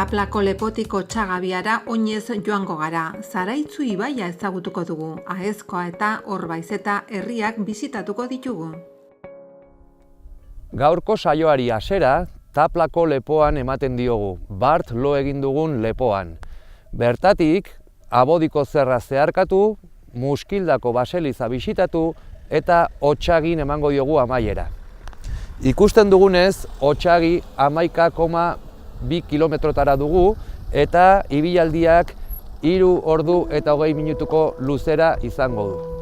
Taplako lepotiko Txagabiara oinez joango gara. Zaraitzu ibaia ezagutuko dugu. Aezkoa eta Orbaizeta herriak bisitatuko ditugu. Gaurko saioari hasiera Taplako lepoan ematen diogu, bart lo egin dugun lepoan. Bertatik, Abodiko zerra zeharkatu, Muskildako baseliza bisitatu eta Otsagin emango diogu amaiera. Ikusten dugunez, Otsagi 11,2 kilometrotara dugu eta ibilaldiak 3 ordu eta 20 minutuko luzera izango du.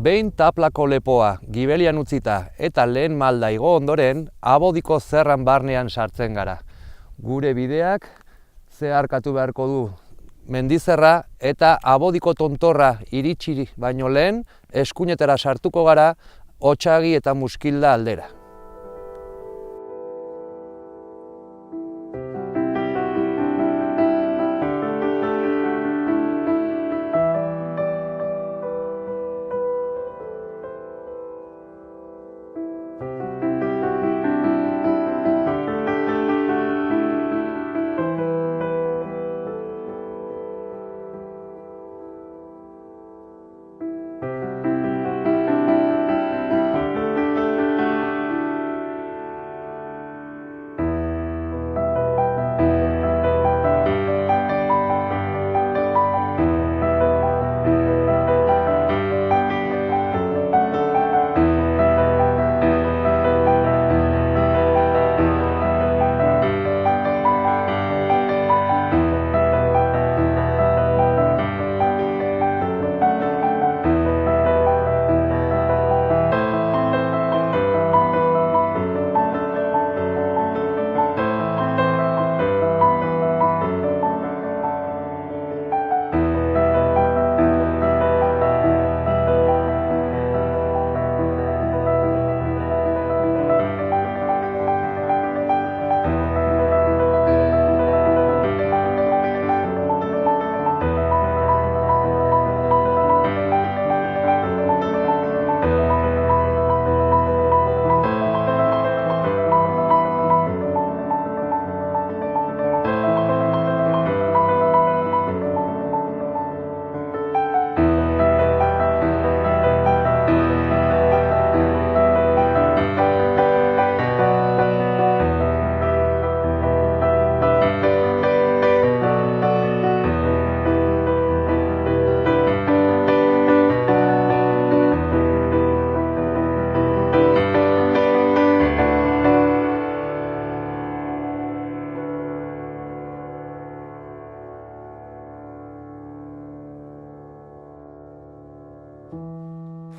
Behin Taplako lepoa gibelian utzita eta lehen malda igo ondoren, Abodiko zerran barnean sartzen gara. Gure bideak zeharkatu beharko du mendizerra eta Abodiko tontorra iritsi baino lehen eskuinetara sartuko gara Otsagi eta Muskilda aldera.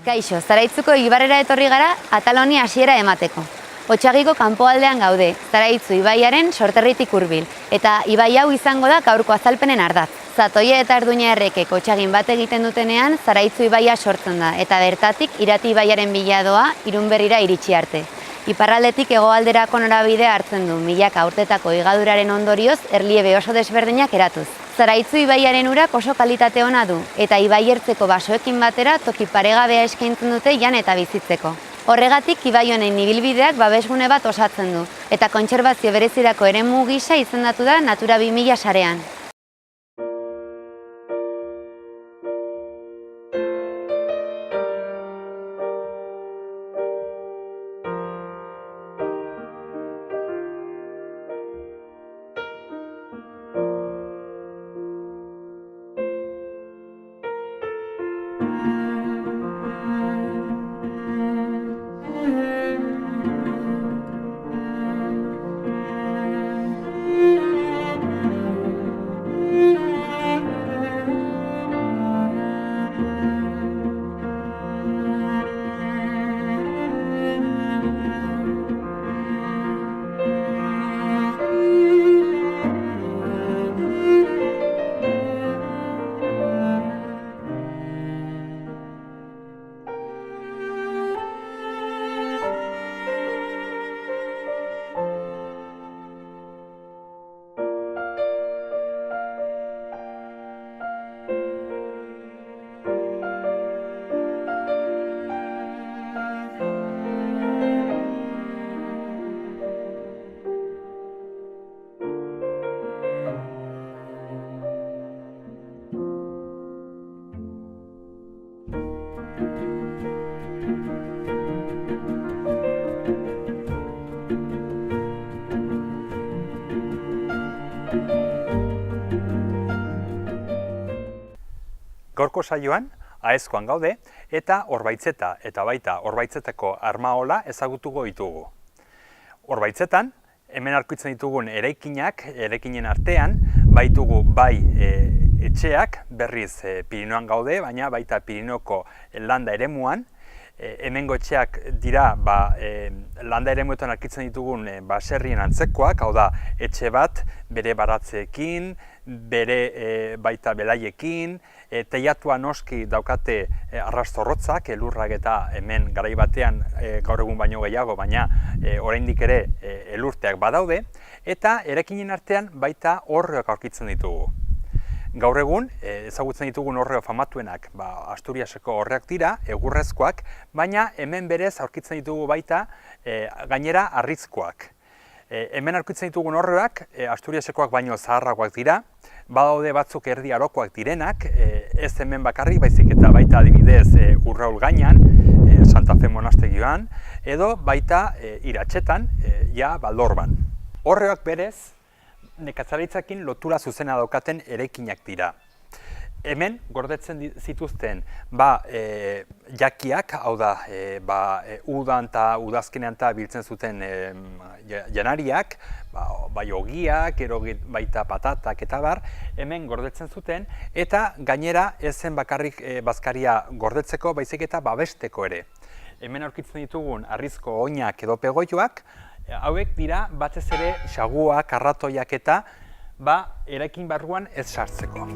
Kaixo, Zaraitzuko ibarrera etorri gara atal honi hasiera emateko. Otsagiko kanpoaldean gaude, Zaraitzu ibaiaren sorterritik hurbil, eta ibai hau izango da gaurko azalpenen ardatz. Zatoia eta Erduña errekek otsagin bat egiten dutenean, Zaraitzu ibaia sortzen da, eta bertatik Irati ibaiaren bila doa Irunberrira iritsi arte. Iparraldetik hegoalderako norabidea hartzen du, milaka urtetako higaduraren ondorioz erliebe oso desberdinak eratuz. Zaraitzu ibaiaren urak oso kalitate ona du, eta ibai ertzeko basoekin batera toki paregabea eskaintzen dute jan eta bizitzeko. Horregatik ibai honen ibilbideak babesgune bat osatzen du, eta kontserbazio berezirako eremu gisa izendatu da Natura 2000 sarean. Gaurko saioan, Aezkoan gaude, eta Orbaitzeta eta baita Orbaitzetako armaola ezagutuko ditugu. Orbaitzetan, hemen aurkitzen ditugun eraikinen artean, baitugu bai etxeak, berriz Pirinioan gaude, baina baita Pirinoko landa eremuan. Hemengo etxeak dira landa eremuetan aurkitzen ditugun baserrien antzekoak, hau da, etxe bat bere baratzeekin, bere baita belaiekin, teilatua noski daukate arrastorrotzak, elurrak eta hemen garai batean gaur egun baino gehiago, baina oraindik ere elurteak badaude, eta eraikinen artean baita orreoak aurkitzen ditugu. Gaur egun, ezagutzen ditugun orreo famatuenak Asturiaseko orreak dira, egurrezkoak, baina hemen berez aurkitzen ditugu baita gainera harrizkoak. Hemen aurkitzen ditugun orreoak Asturiasekoak baino zaharragoak dira, badaude batzuk erdi arokoak direnak, ez hemen bakarrik, baizik eta baita adibidez Urraul gainan, Santa Fe monastegioan, edo baita Iratxetan, Baldorban. Orreoak berez, nekazaritzakin lotura zuzena daukaten eraikinak dira. Hemen gordetzen zituzten jakiak, hau da, udan eta udazkenean biltzen zuten janariak, bai ogiak, baita patatak eta bar, hemen gordetzen zuten, eta gainera ez zen bakarrik bazkaria gordetzeko, baizik eta babesteko ere. Hemen aurkitzen ditugun harrizko oinak edo pegoioak, hauek dira batez ere xaguak, arratoiak eta eraikin barruan ez sartzeko.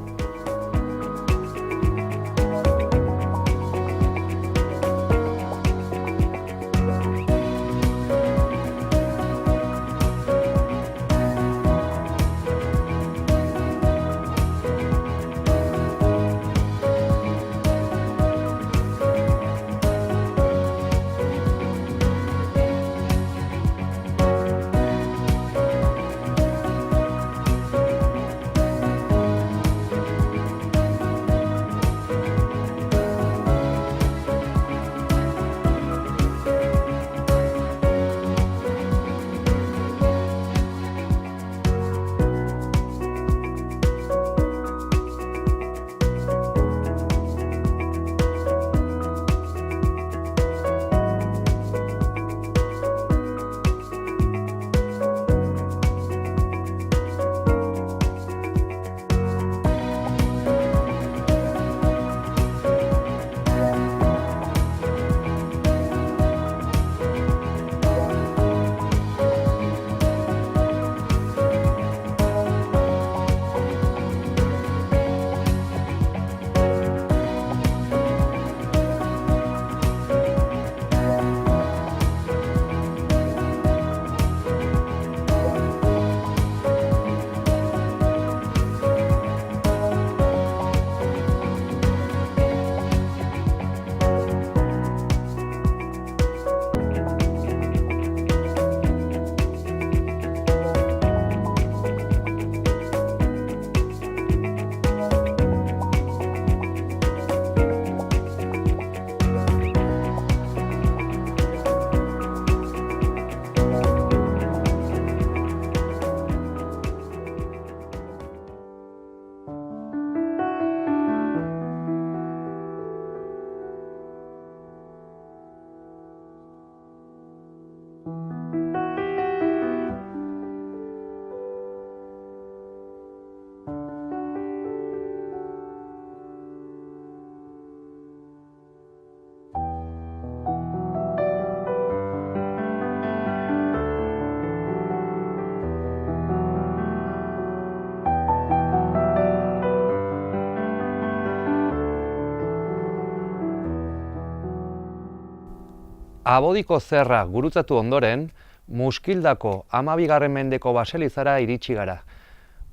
Abodiko zerra gurutzatu ondoren, Muskildako 12. mendeko baselizara iritsi gara.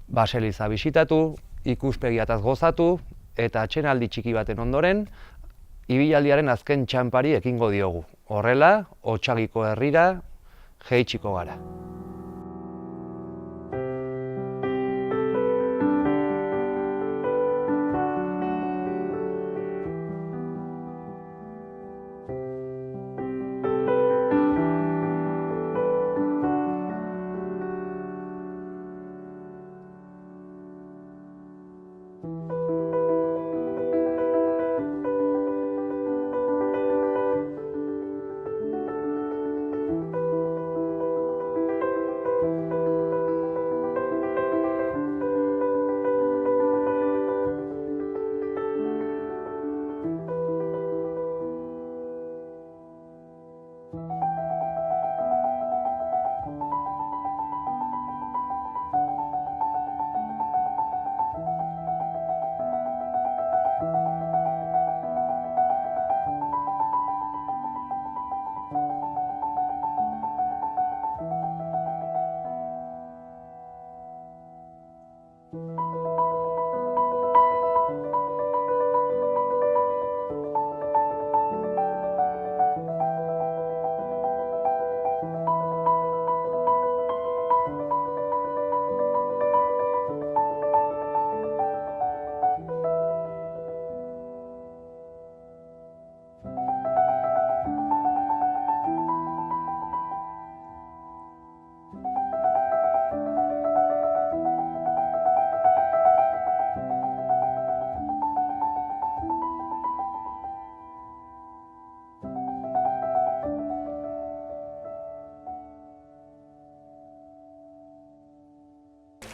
Baseliza bisitatu, ikuspegiataz gozatu eta atsedenaldi txiki baten ondoren, ibilaldiaren azken txanpari ekingo diogu. Horrela, Otsagiko herrira jaitsiko gara.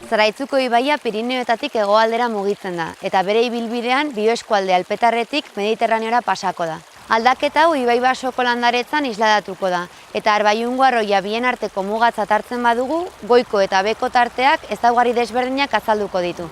Zaraitzuko ibaia Pirineoetatik hegoaldera mugitzen da, eta bere ibilbidean bioeskualde alpetarretik Mediterraneora pasako da. Aldaketa hau ibai basoko landaretzan isladatuko da, eta Arbaiungo arroia bien arteko mugatzat hartzen badugu, goiko eta beheko tarteak ezaugarri desberdinak azalduko ditu.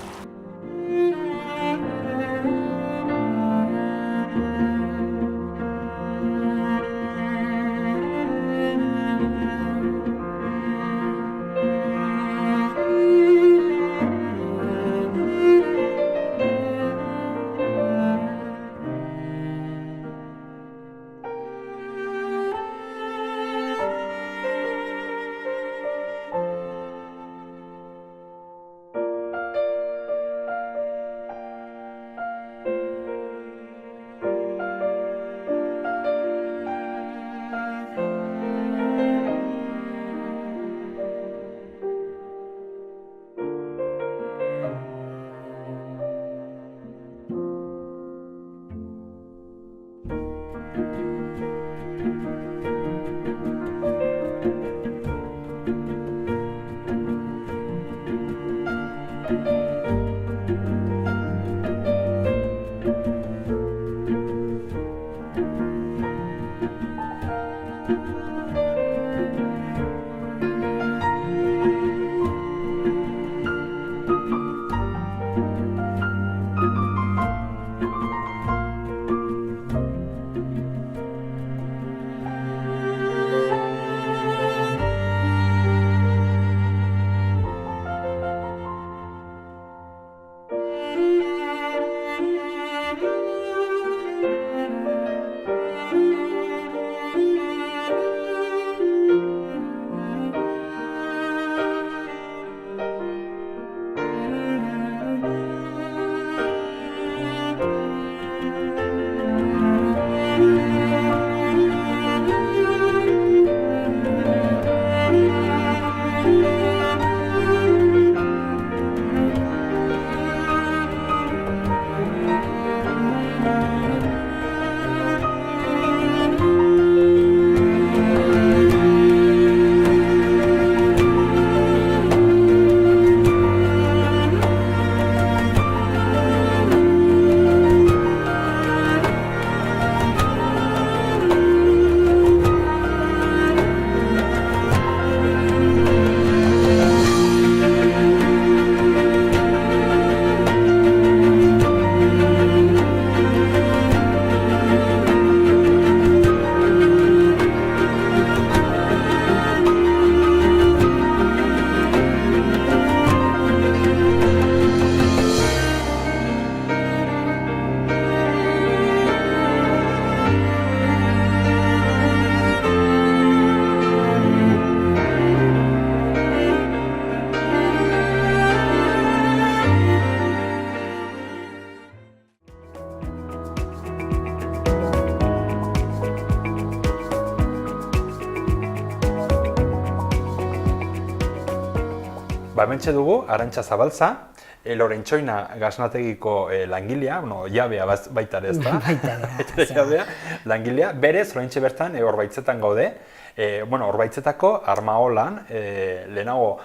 hementxe dugu, Arantxa Zabaltza, Lorentxoina gaznategiko langilea, jabea baita ere ez da? Baita langilea, berez, oraintxe bertan, Orbaitzetan gaude. Orbaitzetako Armaolan, lehenago,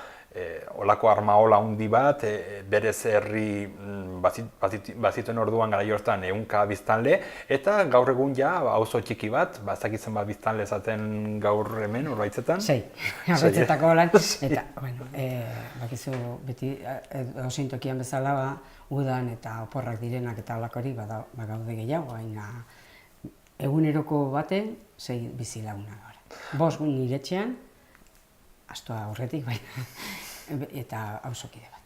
olako armaola handi bat, berez herri bazituen orduan gara hortan 100 biztanle, eta gaur egun ja auzo txiki bat, bazakitzen bat biztanle esaten gaur hemen Orbaitzetan. Sei, Orbaitzetako lan, eta, bakizu beti ozein tokian bezala, udan eta oporrak direnak eta olakorik bagaude gehiago, baina eguneroko baten 6 bizilaguna gara. 5 nire etxean, astoa horretik, eta auzokide bat.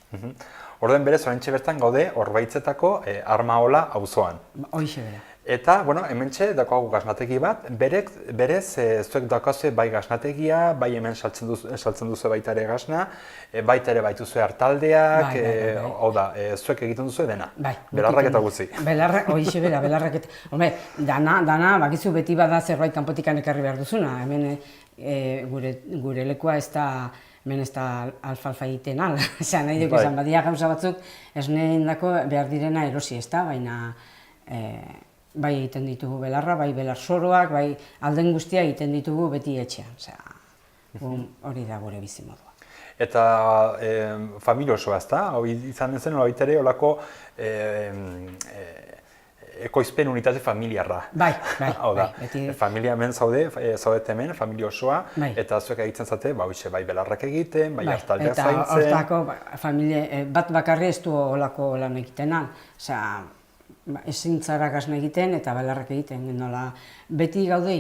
Orden berez, oraintxe bertan gaude Orbaitzetako Armaola auzoan. Hoixe bera. Eta, hementxe daukagu gaznategi bat, berez zuek daukazue bai gaznategia, bai hemen saltzen duzu baita ere gazna, baita ere baituzue hartaldeak, hau da, zuek egiten duzu dena, belarrak eta gutzi. Belarrak, hoixe bera, belarrak eta... Hombre, dana, bakizu beti bada zerbait kanpotikan ekarri behar duzuna, hemen gure lekua ez da, hemen ez da alfalfa egiten al, esan nahi duk esan badia gauza batzuk, esne indako behar direna erosi ez da, baina bai egiten ditugu belarra, bai belar soroak, bai alden guztia egiten ditugu beti etxean, hori da gure bizimodua. Eta familia osoa ez da, izan zen baita ere olako ekoizpen unitate familiarra. Bai. Hau da, familia hemen zaudet hemen, familia osoa, eta zuek egiten zate, bai belarrak egiten, bai hartaldeak zaintzen. Eta hortako familia bat bakarri ez du olako lan egiten al, ezin zara gazna egiten eta belarrak egiten, nola beti gaude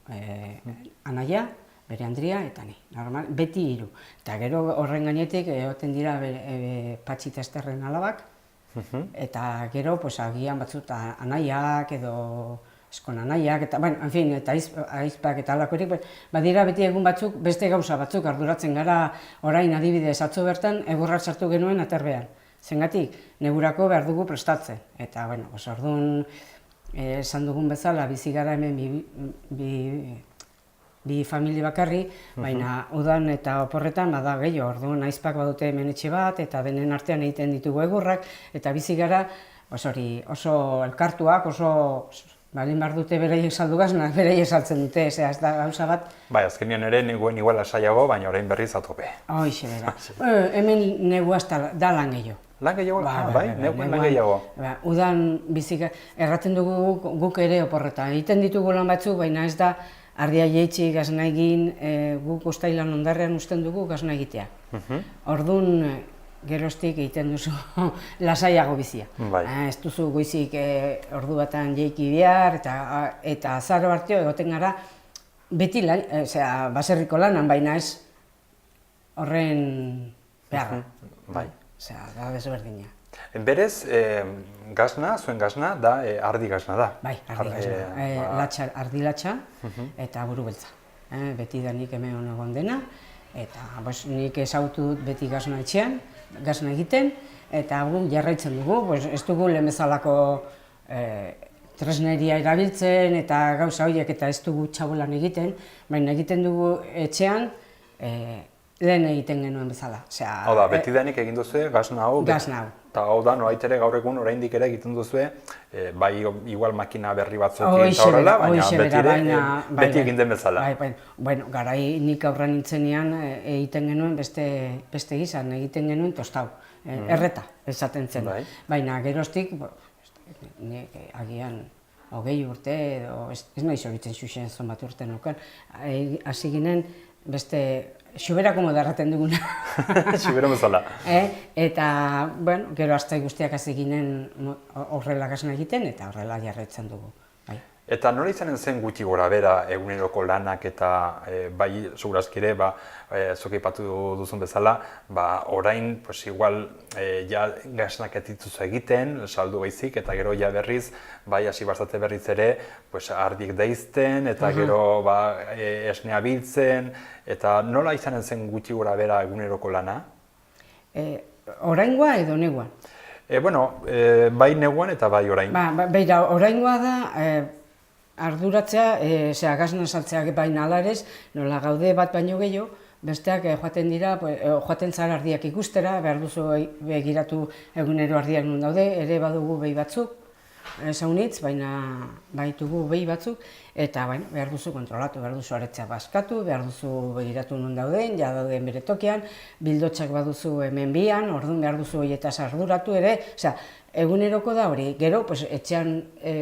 3, anaia, bere Andria eta ni, normal, beti 3. Eta gero horren gainetik egoten dira Patxi eta Esterren alabak, eta gero agian batzut anaiak edo eskon anaiak, eta aizpak eta alakorik, badira beti egun batzuk, beste gauza batzuk arduratzen gara orain adibidez atzo bertan egurra sartu genuen aterbean. Zengatik, negurako behar dugu prestatzen. Eta, orduan, esan dugun bezala, bizi gara hemen bi familia bakarri, baina udan eta oporretan bada gehiago, orduan aizpak badute hemen etxe bat, eta denen artean egiten ditugu egurrak, eta bizi gara oso elkartuak, oso balin behar dute beraiek saldu gazna, beraiek saltzen dute, ez da gauza bat. Bai, azkenean ere neguen igual lasaiago, baina orain berriz atope. Hoixe bera. Hemen negua da lan gehiago. Lan gehiago? Bai, neguen lan gehiago. Udan bizik, erraten dugu guk ere oporretan. Egiten ditugu lan batzuk, baina ez da ardia jeitsi gazna egin, guk ustailan ondarrean usten dugu gazna egitea. Orduan, geroztik egiten duzu lasaiago bizia. Ez duzu goizik ordu batan jeiki behar, eta azaro hartio egoten gara beti baserriko lanan, baina ez horren beharra. Da desberdina. Berez, gazna, zuen gazna, da ardi gazna da. Bai, ardi gazna. Ardi latxa eta buru beltza. Beti da nik hemen egon dena, eta nik ezagutu dut beti gazna etxean, gazna egiten, eta jarraitzen dugu, ez dugu lehen bezalako tresneria erabiltzen eta gauza horiek eta ez dugu txabolan egiten, baina egiten dugu etxean lehen egiten genuen bezala. Hau da, beti denik egin duzue gazna hau? Gazna hau. Eta hau da, noait ere gaur egun oraindik ere egiten duzue, bai igual makina berri batzuekin eta horrela, baina beti egin den bezala. Bueno, garai nik aurra nintzenean egiten genuen beste gizan, egiten genuen tostau, erreta esaten zen. Baina geroztik, agian 20 urte edo, ez nahi zoritzen xuxen zonbat urte nuken, hasi ginen beste xuberako modarraten duguna. Xubera bezala. Eta, gero aztai guztiak hasi ginen horrela gazna egiten eta horrela jarraitzen dugu. Eta nola izanen zen gutxi gora bera eguneroko lanak eta bai segurazkire, zuk aipatu duzun bezala, orain igual gaznak ez dituzu egiten, saldu baizik, eta gero berriz, bai hasi bastate berriz ere, ardik daizten, eta gero esnea biltzen, eta nola izanen zen gutxi gora bera eguneroko lana? Oraingoa edo neguan? Bai neguan eta bai orain. Beira, oraingoa da, arduratzea, gazna saltzeak baina ala ere, nola gaude bat baino gehiago, Besteak joaten dira, joaten zara ardiak ikustera, behar duzu begiratu egunero ardiak nun daude, ere badugu behi batzuk, zaunitz, baina baitugu behi batzuk, eta behar duzu kontrolatu, behar duzu aretzea baskatu, behar duzu begiratu nun dauden, ja dauden bere tokian, bildotxak baduzu hemen bian, orduan behar duzu horietaz arduratu ere, eguneroko da hori, gero, etxean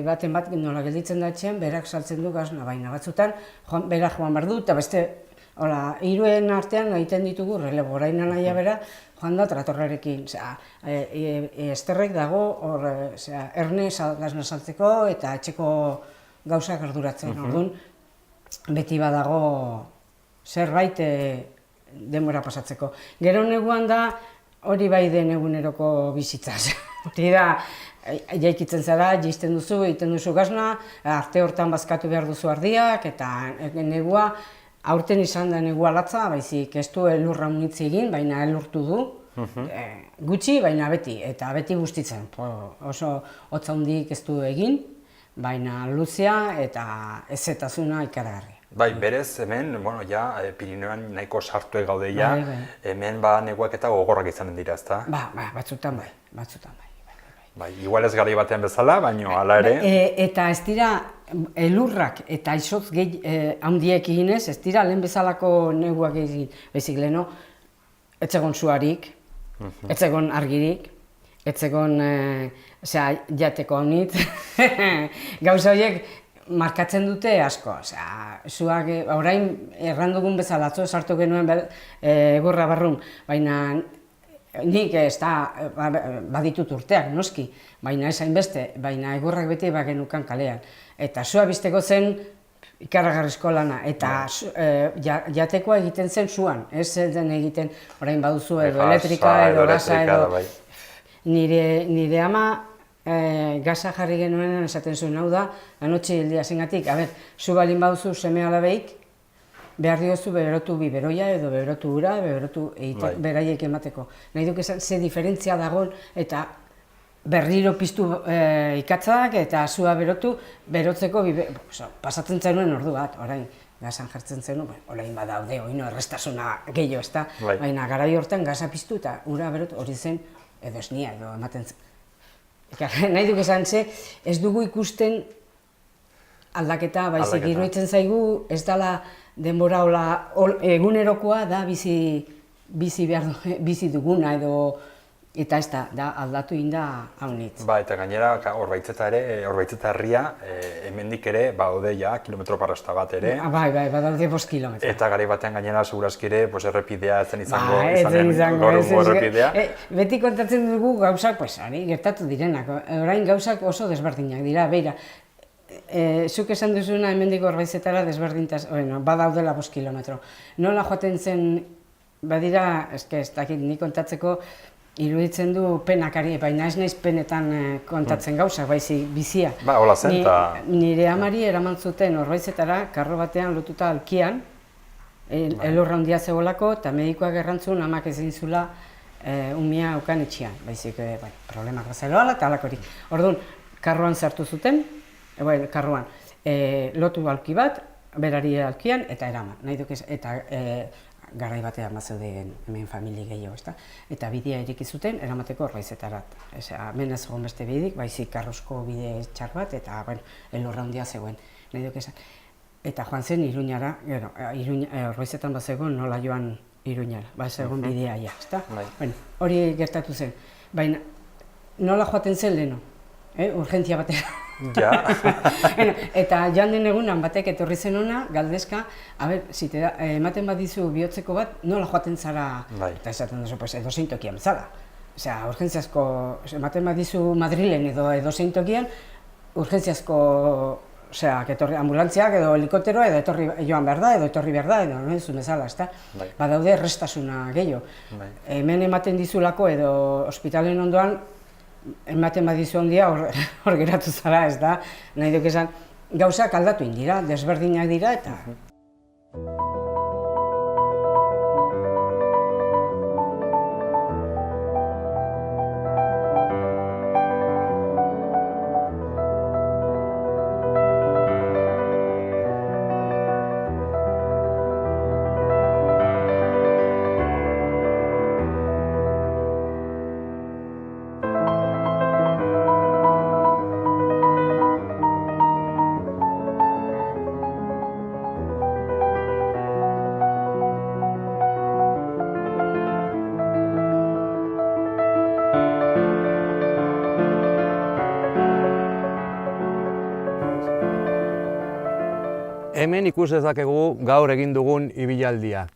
baten bat nola gelditzen da etxean, berak saltzen du gazna, baina batzutan, berak joan behar du, eta beste, hola, hiruen artean egiten ditugu relebo, orain anaia bera, joan da tratorrarekin, esterrek dago, erne gazna saltzeko eta etxeko gauzak arduratzen, orduan, beti badago zerbait denbora pasatzeko. Gero neguan da, hori bai den eguneroko bizitzaz. Hori da, jaikitzen zara, jisten duzu, egiten duzu gazna, arte hortan bazkatu behar duzu ardiak, eta negua, aurten izan da negua latza, baizik ez du elurra unitzi egin, baina elurtu du, gutxi, baina beti, eta beti bustitzen. Oso hotza hundik ez du egin, baina luzea eta ezetasuna ikaragarri. Bai, berez, hemen, Pirineoan nahiko sartuek gaude ja, hemen neguak eta gogorrak izanen dira, ezta? Batzutan bai, batzutan bai. Bai, igual ez garai batean bezala, baina hala ere. Eta ez dira elurrak eta izotz handiek eginez, ez dira lehen bezalako neguak egin, baizik leheno, ez egon zuarik, ez egon argirik, ez egon jateko honit, gauza horiek markatzen dute asko, zuak orain errandugun bezala, atzo sartu genuen egurra barrun, baina nik ez da baditut urteak, noski, baina ez hainbeste, baina egurrak beti bagenukan kalean. Eta zua bizteko zen ikaragarrizko lana, eta jatekoa egiten zen zuan, ez den egiten orain baduzu edo elektrika edo gasa edo... Nire ama gaza jarri genuen esaten zuen hau da, anotxe hildia zengatik, zu balin baduzu seme alabeik, behar diozu beberotu biberoia edo beberotu ura, beberotu beraiek emateko. Nahi duk esan, ze diferentzia dagoen eta berriro piztu ikatzak eta zua berotu, berotzeko pasatzen zenuen ordu bat, orain gazan jartzen zenuen, orain badaude, oino errestasuna gehiago, ez da, baina garai hortan gaza piztu eta ura berotu hori zen edo esnia edo ematen zen. Nahi duk esan, ez dugu ikusten aldaketa, baizik iruditzen zaigu, ez dela denbora egunerokoa da bizi duguna edo eta ez da aldatu inda haunitz. Eta gainera Orbaitzeta herria, hemendik ere badaude ja kilometro parrasta bat ere. Badaude 5 kilometro. Eta garai batean gainera segurazki ere errepidea ez zen izango errepidea. Beti kontatzen dugu gauzak, gertatu direnak, orain gauzak oso desberdinak dira, beira. Zuk esan duzuna hemendik Orbaizetara desberdintaz, badaudela 5 kilometro. Nola joaten zen, badira, ez dakit nik kontatzeko, iruditzen du penakari, baina ez naiz penetan kontatzen gauzak, baizik bizia. Hola zen, eta... Nire amari eraman zuten Orbaizetara, karro batean lotuta alkian, elurra handia zegoelako, eta medikoak errantzun amak ezin zula umia ukan etxean, baizik problemak bazeloala eta alakorik. Orduan, karroan sartu zuten, karroan, lotu alki bat, berari alkian, eta eraman. Nahi duk ez, eta garai batean bazeuden hemen famili gehiago, ezta? Eta bidea ireki zuten, eramateko Orbaizetarat. Hemen ez egon beste bidik, baizik karrozko bide txar bat, eta elurra handia zegoen. Nahi duk esan. Eta joan zen Iruñara, Orbaizetan bazegoen nola joan Iruñara, bazegoen bidea ja, ezta? Hori gertatu zen. Baina, nola joaten zen leheno? Urgentzia batean. Eta joan den egunan batek etorri zen hona, galdezka, ematen badizu bihotzeko bat, nola joaten zara, eta esaten duzu, edozein tokian bezala. Urgentziazko, ematen badizu Madrilen edozein tokian, urgentziazko ambulantziak edo helikopteroa edo joan behar da, edo etorri behar da, edo non duzu bezala, ezta? Badaude errestasuna gehiago. Hemen ematen dizulako edo ospitalen ondoan, ematen badizu handia hor geratu zara, ez da? Nahi duk esan, gauzak aldatu indira, desberdinak dira eta... Hemen ikus dezakegu gaur egin dugun ibilaldia.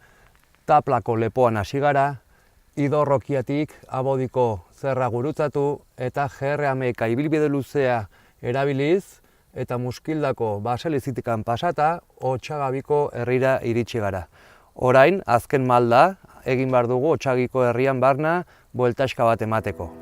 Taplako lepoan hasi gara, Idorrokiatik Abodiko zerra gurutzatu eta GR11 ibilbide luzea erabiliz eta Muskildako baselizitikan pasata Otsagabiko herrira iritsi gara. Orain, azken malda, egin behar dugu Otsagiko herrian barna bueltaxka bat emateko.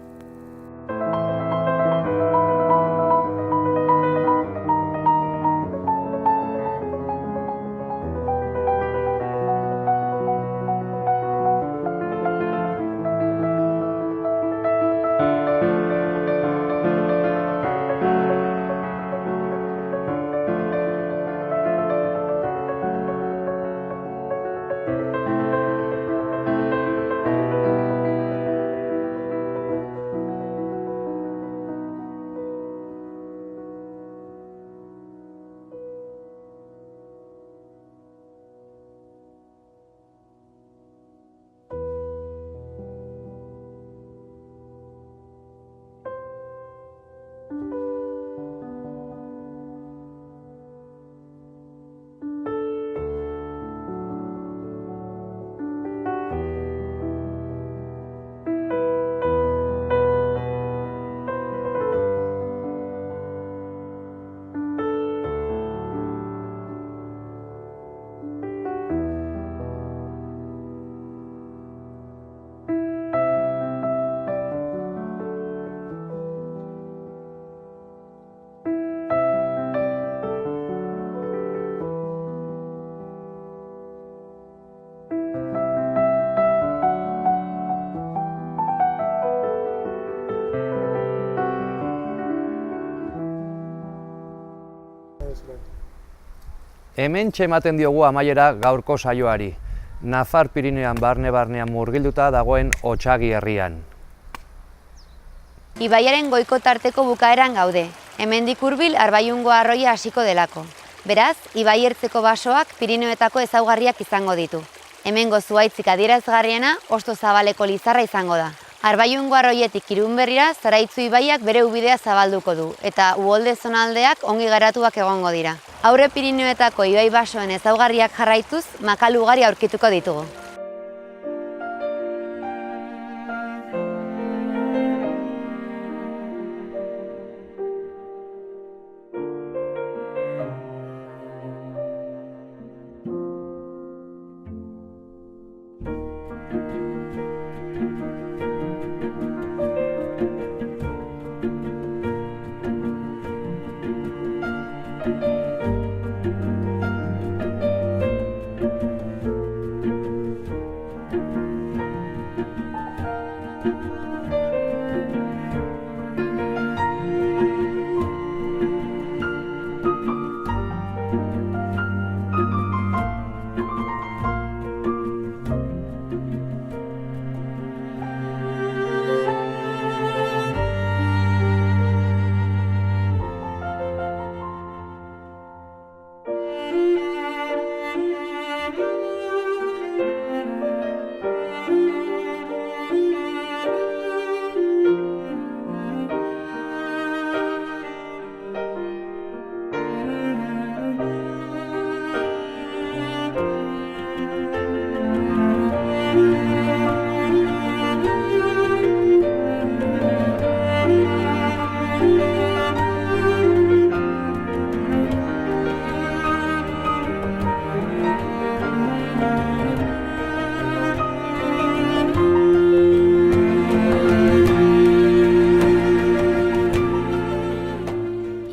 Hementxe ematen diogu amaiera gaurko saioari, Nafar Pirinioan barne-barnean murgilduta dagoen Otsagi herrian. Ibaiaren goiko tarteko bukaeran gaude, hemendik hurbil Arbaiungo arroia hasiko delako. Beraz, ibai ertzeko basoak Pirinioetako ezaugarriak izango ditu. Hemengo zuhaitzik adierazgarriena Osto Zabaleko lizarra izango da. Arbaiungo arroietik Irunberrira Zaraitzu ibaiak bere ubidea zabalduko du, eta uholde zonaldeak ongi garatuak egongo dira. Aurre Pirinioetako ibai basoen ezaugarriak jarraituz, makalu ugari aurkituko ditugu.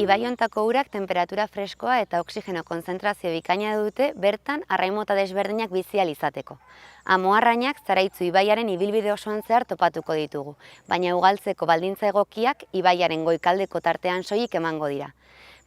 Ibai hontako urak temperatura freskoa eta oxigeno konzentrazio bikaina dute bertan arrai mota desberdinak bizi ahal izateko. Amoarrainak Zaraitzu ibaiaren ibilbide osoan zehar topatuko ditugu, baina ugaltzeko baldintza egokiak ibaiaren goikaldeko tartean soilik emango dira.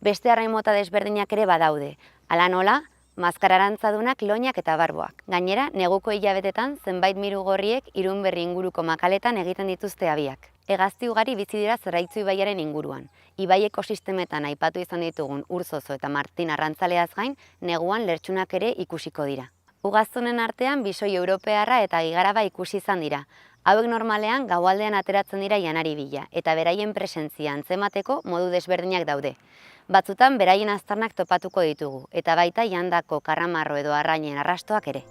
Beste arrai mota desberdinak ere badaude, hala nola, maskararantzadunak, loinak eta barboak. Gainera, neguko hilabetetan zenbait mirugorriek Irunberri inguruko makaletan egiten dituzte abiak. Hegazti ugari bizi dira Zaraitzu ibaiaren inguruan. Ibai ekosistemetan aipatu izan ditugun Urzozo eta Martin arrantzaleaz gain, neguan lertxunak ere ikusiko dira. Ugaztunen artean bisoi europearra eta igaraba ikusi izan dira. Hauek normalean gaualdean ateratzen dira janari bila, eta beraien presentzia antzemateko modu desberdinak daude. Batzutan beraien aztarnak topatuko ditugu, eta baita jandako karramarro edo arrainen arrastoak ere.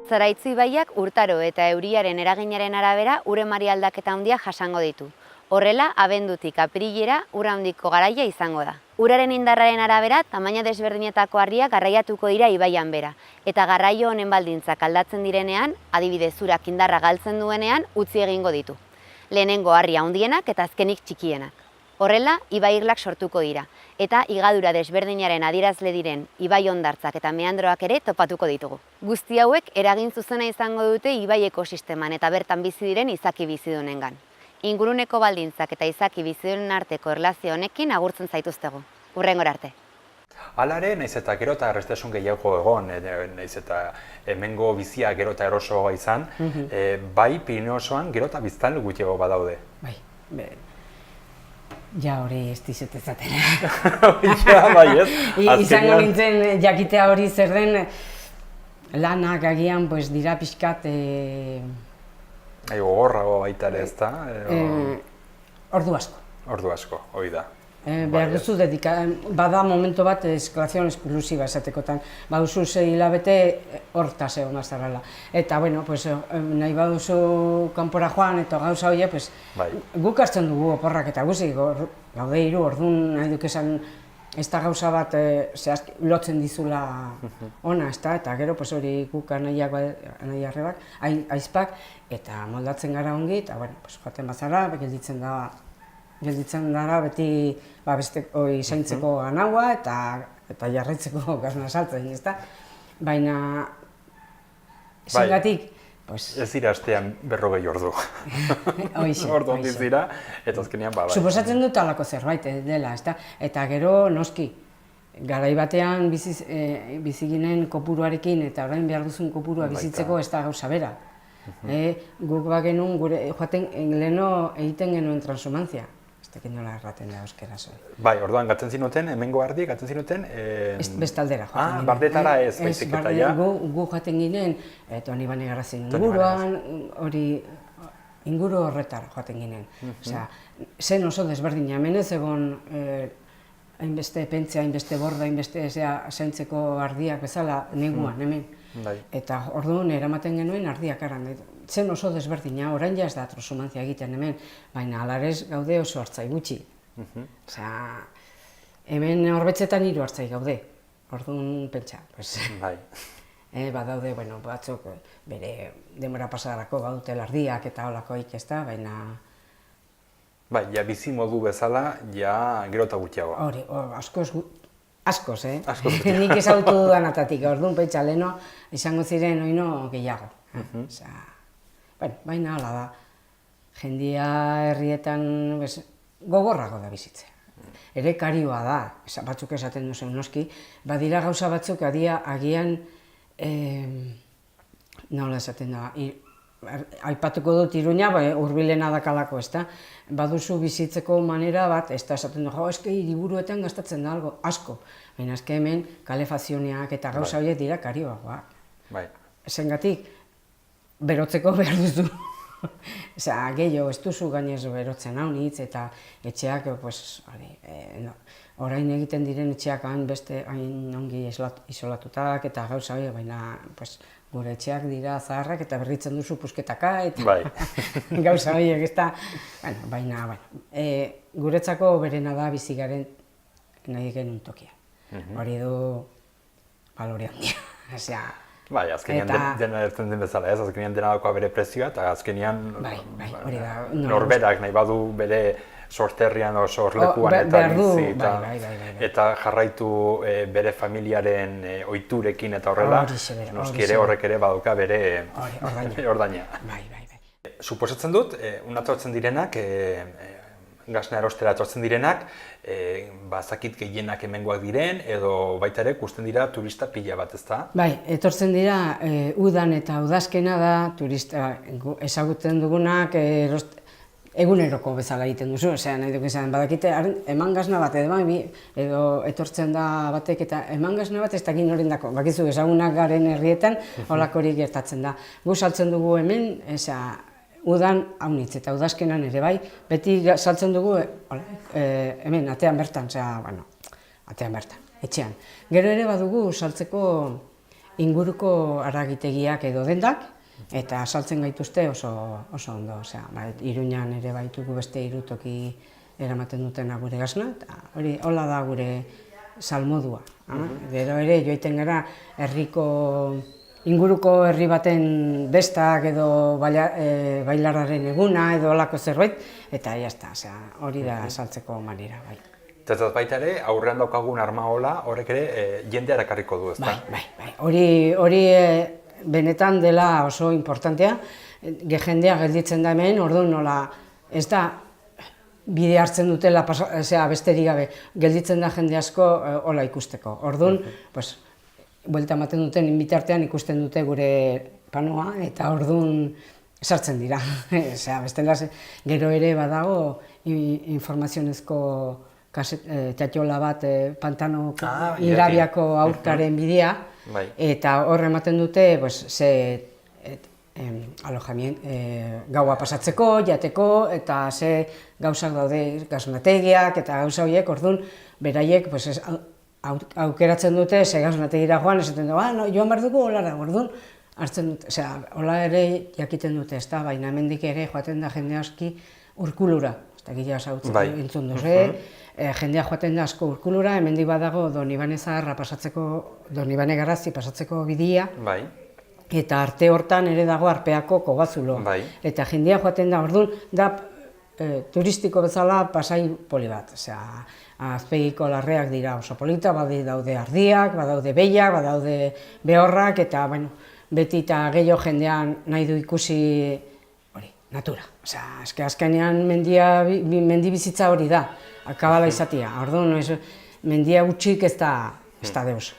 Zaraitzu ibaiak urtaro eta euriaren eraginaren arabera ure-mari aldaketa handia jasango ditu. Horrela, abendutik apirilera ura handiko garaia izango da. Uraren indarraren arabera, tamaina desberdinetako harriak garraiatuko dira ibaian bera, eta garraio honen baldintzak aldatzen direnean, adibidez urak indarra galtzen duenean, utzi egingo ditu. Lehenengo harria handienak eta azkenik txikienak. Horrela, ibai irlak sortuko dira, eta higadura desberdinaren adierazle diren ibai hondartzak eta meandroak ere topatuko ditugu. Guzti hauek eragin zuzena izango dute ibai ekosisteman eta bertan bizi diren izaki bizidunengan. Inguruneko baldintzak eta izaki bizidunen arteko erlazio honekin agurtzen zaituztegu. Hurrengora arte. Hala ere, naiz eta gero eta errestasun gehiago egon, naiz eta hemengo bizia gero eta erosoagoa izan, bai Pirinio osoan gero eta biztanle gutxiago badaude. Bai, ja hori ez dizut ezaten. Ja, bai ez. Izango nintzen jakitea hori zer den, lanak agian dira pixkat... Gogorrago baita ere ez da? Ordu asko. Ordu asko, hori da. Behar duzu bada momento bat eskalazion esklusiba esatekotan. Baduzu 6 hilabete hortaz egon azarala. Eta, bueno, nahi baduzu kanpora joan eta gauza hori, guk hartzen dugu oporrak eta guzik, gaude 3 orduan nahi duk esan ez da gauza bat lotzen dizula ona, ez da, eta gero hori guk anaiarrebak, aizpak, eta moldatzen gara ongi, eta joaten bazara, gelditzen dara beti zaintzeko ganaua eta jarraitzeko gazna saltzen, ez da? Baina, zengatik, ez dira astean 40 ordu. Ordu handiz dira, eta azkenean bai. Suposatzen dut alako zerbait dela, ez da? Eta gero noski, garai batean bizi ginen kopuruarekin eta orain behar duzun kopurua bizitzeko ez da gauza bera. Guk bagenun joaten leheno egiten genuen transhumantzia. Ez tekin nola erraten da euskeraz hori. Bai, orduan gatzen zinuten, hemengo ardi gatzen zinuten... Bestaldera joaten ginen. Bardetara ez, baizik eta ja. Gu joaten ginen, Toni Bane Garazin inguruan, hori inguru horretara joaten ginen. Osea, zen oso desberdina, hemen ez egon hainbeste pentzea, hainbeste borda, hainbeste zaintzeko ardiak bezala neguan, hemen. Eta orduan eramaten genuen ardiak aran. Zen oso desberdina, orain ja ez da transhumantzia egiten hemen, baina alarez gaude oso hartzai gutxi. Osea, hemen horbetzetan 3 hartzai gaude, orduan pentsa. Badaude, batzuk bere denbora pasadarako badute ardiak eta holakoik ez da, baina... Bai, ja bizi modu bezala, ja gero eta gutxiago. Hori, askoz, nik ezagutu dudanatatik, orduan pentsa leheno izango ziren oino gehiago. Baina hala da, jendia herrietan gogorrago da bizitzea. Ere karioa da, batzuk esaten duzen noski, badira gauza batzuk agian, nola esaten da, aipatuko dut Iruña, hurbilena dakalako, ez da, baduzu bizitzeko manera bat, ez da esaten du, eske hiriburuetan gastatzen da algo, asko, baina eske hemen kalefazioneak eta gauza horiek dira karioagoak. Zengatik, berotzeko behar duzu. Osea, gehiago, ez duzu gainez berotzen hau nitz, eta etxeak, orain egiten diren etxeak hain ongi isolatutak eta gauza horiek, baina gure etxeak dira zaharrak eta berritzen duzu pusketaka eta gauza horiek, ez da, baina, guretzako berena da bizi garen nahi genuen tokia. Hori du balore handia, osea, bai, azkenean dena ertzen den bezala ez, azkenean dena dagoa bere prezioa eta azkenean norberak nahi badu bere sorterrian oso orlekuan eta bizi eta jarraitu bere familiaren ohiturekin eta horrela, noski ere horrek ere baduka bere ordaina. Suposatzen dut, etortzen direnak, gasna erostera etortzen direnak, bazakit gehienak hemengoak diren, edo baita ere ikusten dira turista pila bat, ezta? Bai, etortzen dira, udan eta udazkena da, turista ezagutzen dugunak, eguneroko bezala egiten duzu, nahi duk izan, badakite, eman gasna bat, edo etortzen da batek, eta eman gasna bat ez dakit norindako, bakizu ezagunak garen herrietan, holakorik gertatzen da. Gu saltzen dugu hemen, udan haunitz eta udazkenan ere bai, beti saltzen dugu hemen, atean bertan, atean bertan, etxean. Gero ere badugu saltzeko inguruko haragitegiak edo dendak, eta saltzen gaituzte oso ondo. Iruñan ere baitugu beste hirutoki eramaten dutena gure gasna, eta hori hola da gure salmodua. Gero ere joiten gara inguruko herri baten bestak edo bailararen eguna edo holako zerbait, eta jazta, hori da saltzeko manera. Eta baita ere, aurrean daukagun armaola horrek ere jendea erakarriko du, ezta? Bai. Hori benetan dela oso importantea, jendea gelditzen da hemen, orduan nola ez da bide hartzen dutela besterik gabe, gelditzen da jende asko hola ikusteko. Orduan, buelta ematen duten bitartean ikusten dute gure panoa eta orduan sartzen dira. Bestela gero ere badago informazionezko txatxola bat Pantano Irabiako aurkaren bidea, eta hor ematen dute gaua pasatzeko, jateko, eta ze gauzak daude gasnategiak eta gauza horiek, orduan beraiek aukeratzen dute, ze gasnategira joan, esaten du, joan behar dugu, hola da, orduan, hartzen dute, hola ere jakiten dute, ez da, baina hemendik ere joaten da jende aski urkulura, ez da gila zautzen entzun duz, jendea joaten da asko urkulura, hemendik badago Donibane Zaharra pasatzeko, Donibane Garazi pasatzeko bidea, eta arte hortan ere dago Arpeako kobazulo, eta jendea joaten da, orduan, da turistiko bezala pasai poli bat, Azpegiko larreak dira oso polita, badaude ardiak, badaude behiak, badaude behorrak, eta beti eta gehiago jendean nahi du ikusi natura. Azkenean mendi bizitza hori da, kabala izatea. Orduan, mendia gutxik ez da deus.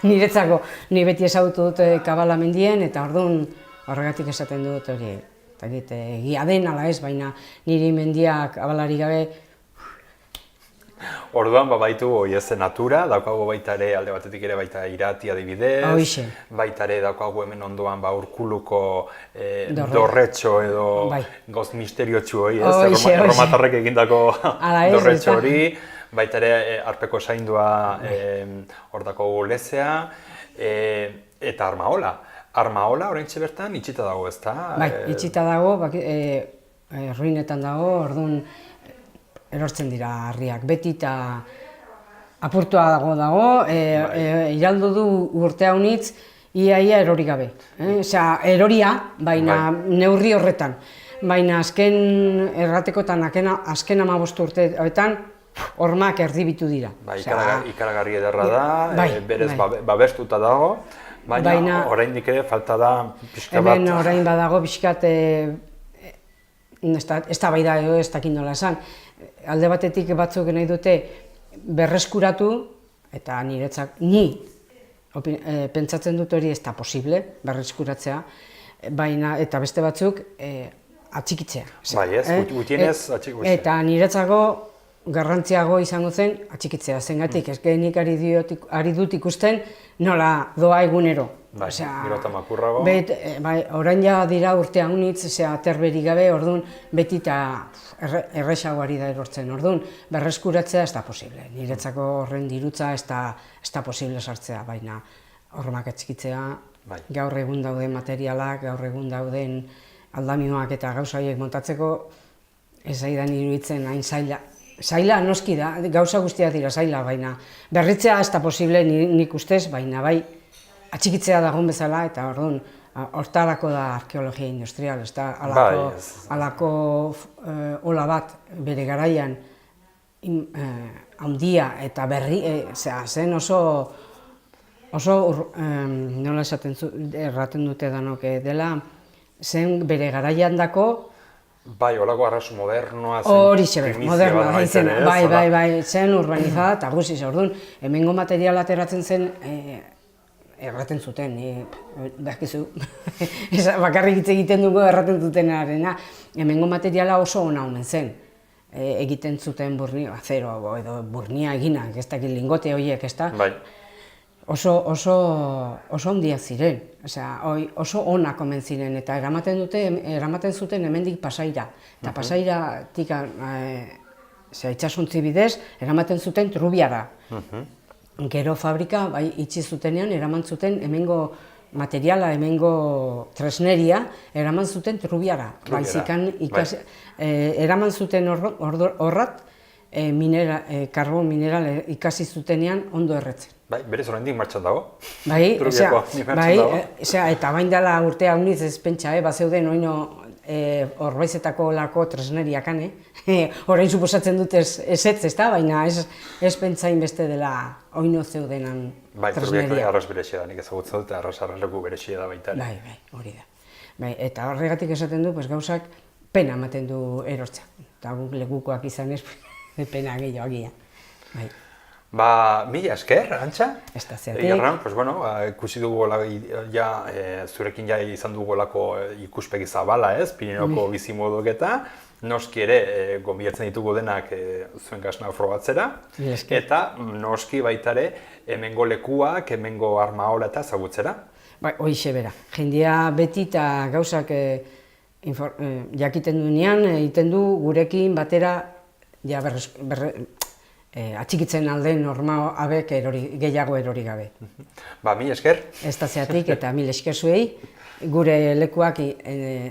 Niretzako, ni beti ezagutu dut kabala mendien, eta orduan horregatik esaten dut hori. Egia den ala ez, baina niri mendiak kabalari gabe. Orduan, baitu natura, daukagu baita ere alde batetik ere baita Irati adibidez, baita ere daukagu hemen ondoan Urkuluko dorretxo edo goz misteriotxu hori, erromatarrek egindako dorretxo hori, baita ere Arpeko zaindua hor daukagu lezea, eta Armaola. Armaola oraintxe bertan itxita dago, ezta? Bai, itxita dago, ruinetan dago, orduan erortzen dira harriak, beti eta apurtua dago, iraldu du urte haunitz, ia erori gabe. Eroria, baina neurri horretan, baina azken erratekotan, azken 15 urteetan, hormak erdibitu dira. Ikaragarri ederra da, berez babestuta dago, baina oraindik ere falta da pixka bat. Hemen orain badago pixkat, ez da bai da edo ez dakit nola esan, alde batetik batzuk nahi dute berreskuratu, eta ni pentsatzen dut hori ez da posible, berreskuratzea, eta beste batzuk atxikitzea. Bai ez, gutienez atxikitzea. Eta niretzako garrantziago izango zen atxikitzea, zengatik, ez genik ari dut ikusten nola doa egunero. Gero eta makurrago. Orain ja dira urte haunitz, aterberik gabe, orduan beti eta erresago ari da erortzen, orduan berreskuratzea ez da posible. Niretzako horren dirutza ez da posible sartzea, baina hormak atxikitzea, gaur egun dauden materialak, gaur egun dauden aldamioak eta gauza horiek montatzeko, ez zaidan iruditzen hain zaila. Zaila noski da, gauza guztiak dira zaila, baina berritzea ez da posible nik ustez, baina bai atxikitzea dagoen bezala, eta orduan hortarako da arkeologia industrial, ez da, alako ola bat bere garaian handia eta berri, zen oso, nola erraten dute danok dela, zen bere garaian dako. Bai, holako arrazu modernoa zen. Horixe, modernoa, bai, zen urbanizada eta guziz, orduan, hemengo materiala ateratzen zen, erraten zuten, dakizu, bakarrik hitz egiten dugu erraten zutenarena, hemengo materiala oso ona omen zen. Egiten zuten burnia, acero edo burnia eginak, ez dakit lingote horiek, ez da? Bai. Oso ondiak ziren, oso onak omen ziren, eta eramaten zuten hemendik Pasaira. Eta Pasairatik itsasontzi bidez, eramaten zuten Trubiara. Gero fabrika, itxi zutenean, eraman zuten hemengo materiala, hemengo tresneria, eraman zuten Trubiara. Eraman zuten horrat, karbon mineral ikasi zutenean ondo erretzen. Bai, berez oraindik martxan dago. Bai, eta bain dela urtea uniz ez pentsa, bazeuden oino Orbaizetako lako tresneriakan, orain suposatzen dut ezetz, ez da, baina ez pentsain beste dela oino zeudenan tresneria. Bai, Trubiak arras berexia da, nik ezagutzen dut, arrasleku berexia da baita. Bai, hori da. Eta horregatik esaten du, gauzak pena ematen du erortzea. Eta guk lekukoak izan ez, pena gehiago agia. Mila esker, Arantxa. Egarran, ikusi dugu zurekin izan dugulako ikuspegi zabala, Pirinoko bizimoduk eta noski ere gonbidatzen ditugu denak zuen gasna frogatzera eta noski baita ere hemengo lekuak, hemengo armaola eta ezagutzera. Hoixe bera, jendea beti eta gauzak jakiten duenean, egiten du gurekin batera atxikitzen alde norma abek gehiago erori gabe. Mila esker. Ez da zeatik eta mila esker zuei gure lekuak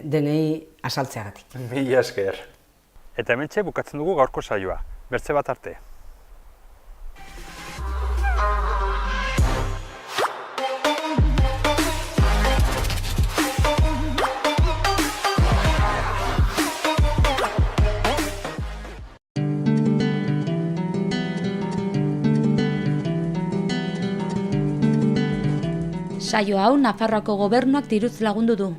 denei asaltzeagatik. Mila esker. Eta hementxe bukatzen dugu gaurko saioa. Bertze bat arte. Saio hau Nafarroako Gobernuak diruz lagundu du.